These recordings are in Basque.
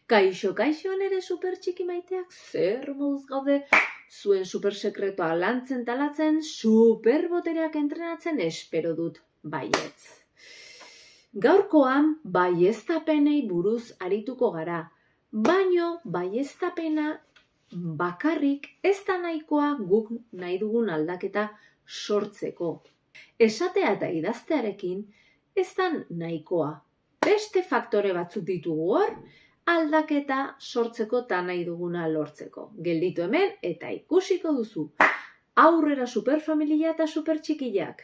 Kaixo, nere super txiki maiteak, zer moduz gaude, zuen super sekretua lantzen talatzen, superbotereak entrenatzen espero dut baietz. Gaurkoan baieztapenei buruz arituko gara, baino baieztapena bakarrik ez da nahikoa guk nahi dugun aldaketa sortzeko. Esatea eta idaztearekin ez da nahikoa. Beste faktore batzuk ditugu hor, aldaketa sortzeko eta nahi duguna lortzeko. Gelditu hemen eta ikusiko duzu. Aurrera superfamilia eta supertxikiak.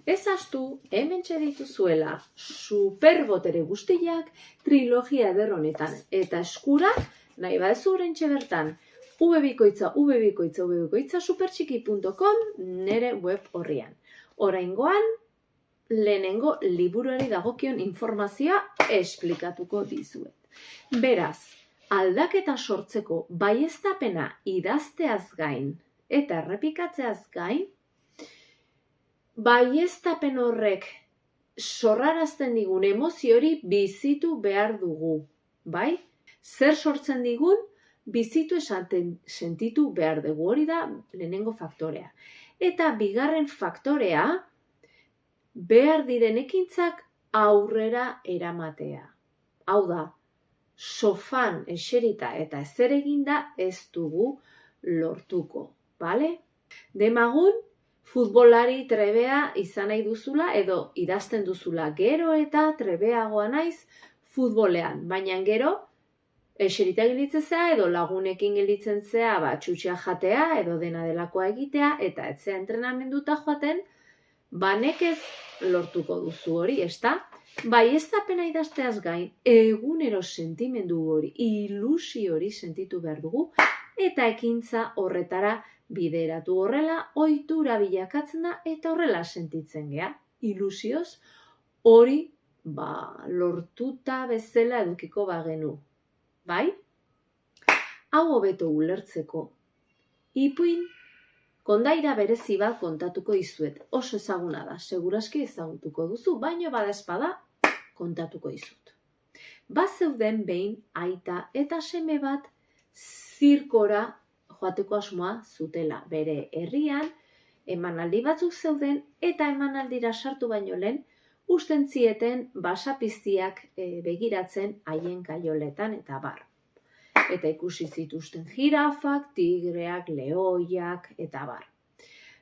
Ez ahaztu, hemen dituzuela superbotere guztiak trilogia eder honetan. Eta eskura, nahi badezu orentxe bertan, www.supertxiki.com nere web horrian. Oraingoan, lehenengo liburuari dagokion informazioa esplikatuko dizuet. Beraz, aldaketa sortzeko baieztapena idazteaz gain eta errepikatzeaz gain, baieztapen horrek sorrarazten digun emozio hori bizitu behar dugu, bai? Zer sortzen digun, bizitu esaten sentitu behar dugu, hori da lehenengo faktorea. Eta bigarren faktorea, behar diren ekintzak aurrera eramatea. Hau da, sofan eserita eta ezer eginda ez dugu lortuko, bale? Demagun, futbolari trebea izan nahi duzula edo idazten duzula, gero eta trebeagoa naiz futbolean, baina gero eserita gelditzen zea edo lagunekin gelditzen zea txutxea jatea edo dena delakoa egitea eta etzea entrenamenduta joaten, nekez lortuko duzu hori, ezta? Baieztapena idazteaz gain, egunero sentimendu hori, ilusio hori sentitu behar dugu eta ekintza horretara bideratu, horrela ohitura bilakatzen da eta horrela sentitzen gea. Ilusioz hori lortuta bezala edukiko bagenu. Bai? Hau hobeto ulertzeko. Ipuin kondaira berezi bat kontatuko dizuet. Oso ezaguna da, seguraski ezagutuko duzu, baino badaezpada kontatuko dizut. Bazeuden behin aita eta seme bat zirkora joateko asmoa zutela. Bere herrian emanaldi batzuk zeuden eta emanaldira sartu baino lehen usten zieten basapiztiak begiratzen haien kaioletan eta bar. Eta ikusi zituzten jirafak, tigreak, lehoiak eta bar.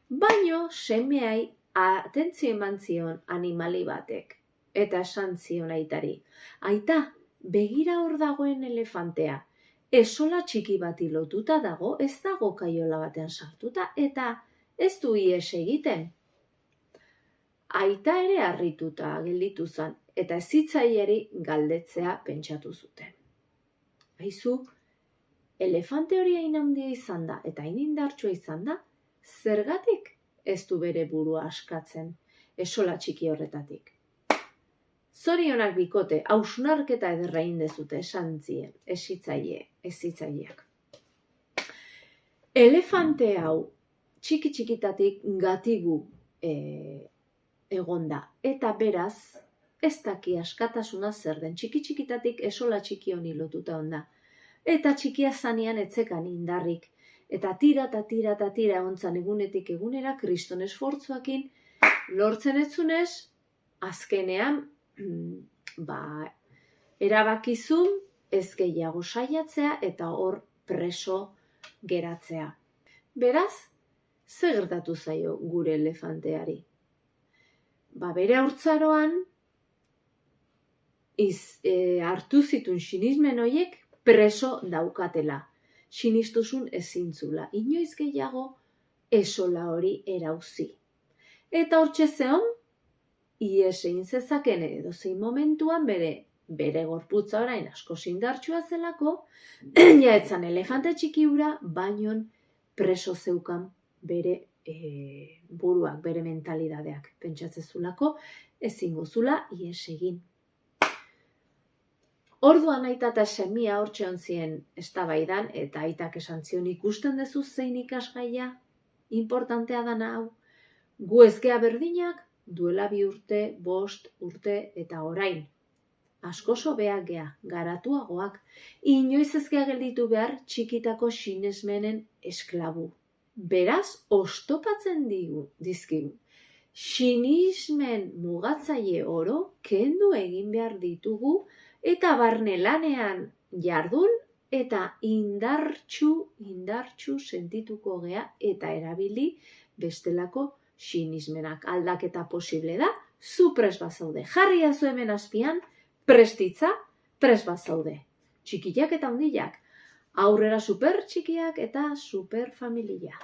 Baino semeai atentzio eman zion animali batek eta esan zion aitari. Aita, begira hor dagoen elefantea. Esola txiki bati lotuta dago, ez dago kaiola batean sartuta, eta ez du ihes egiten. Aita ere harrituta gelditu zen, eta ez zitzaileri galdetzea pentsatu zuten. Aizu, elefante hori hain handia izan da, eta hain indartsua izan da, zergatik ez du bere burua askatzen, esola txiki horretatik. Zorionak bikote, hausnarketa ederra egin dezute, esan zien, ez zitzaileak. Elefante hau txiki-txikitatik gatibu egonda, eta beraz, ez daki askatasuna zer den, txiki-txikitatik esola txiki honi lotuta onda. Eta txikia zanean etzekan indarrik, eta tira egontzan egunetik egunera, kriston esfortzuakin, lortzen etzunez, azkenean, erabakizun ez gehiago saiatzea eta hor preso geratzea. Beraz, ze gertatu zaio gure elefanteari? Bere haurtzaroan hartu zituen sinismen horiek preso daukatela. Sinistuzun ezintzula. Inoiz gehiago esola hori erauzi. Eta hortxe zeon, ihes egin zezaken edozein momentuan bere gorputza orain asko indartsua zelako, ja etzan elefante txiki hura, baino preso zeukan bere buruak, bere mentalidadeak. Pentsatzezulako ezingo zula ihes egin. Orduan aita eta semia hortxe ontzien eztabaidan eta aitak esan zion ikusten duzu zein ikasgaia importantea dana hau. Gu ez gea berdinak duela 2 urte, 5 urte eta orain. Asko sobeak gea, garatuagoak, inoiz ez gea gelditu behar txikitako sinesmenen esklabu. Beraz, oztopatzen dizkigu. Sinismen mugatzaile oro kendu egin behar ditugu eta barne lanean jardun eta indartsu sentituko gea eta erabili bestelako sinismenak. Aldaketa posible da, zu prest bazaude. Jarri azu hemen azpian, prestitza, prest bazaude. Txikiak eta handiak, aurrera super txikiak eta super familia.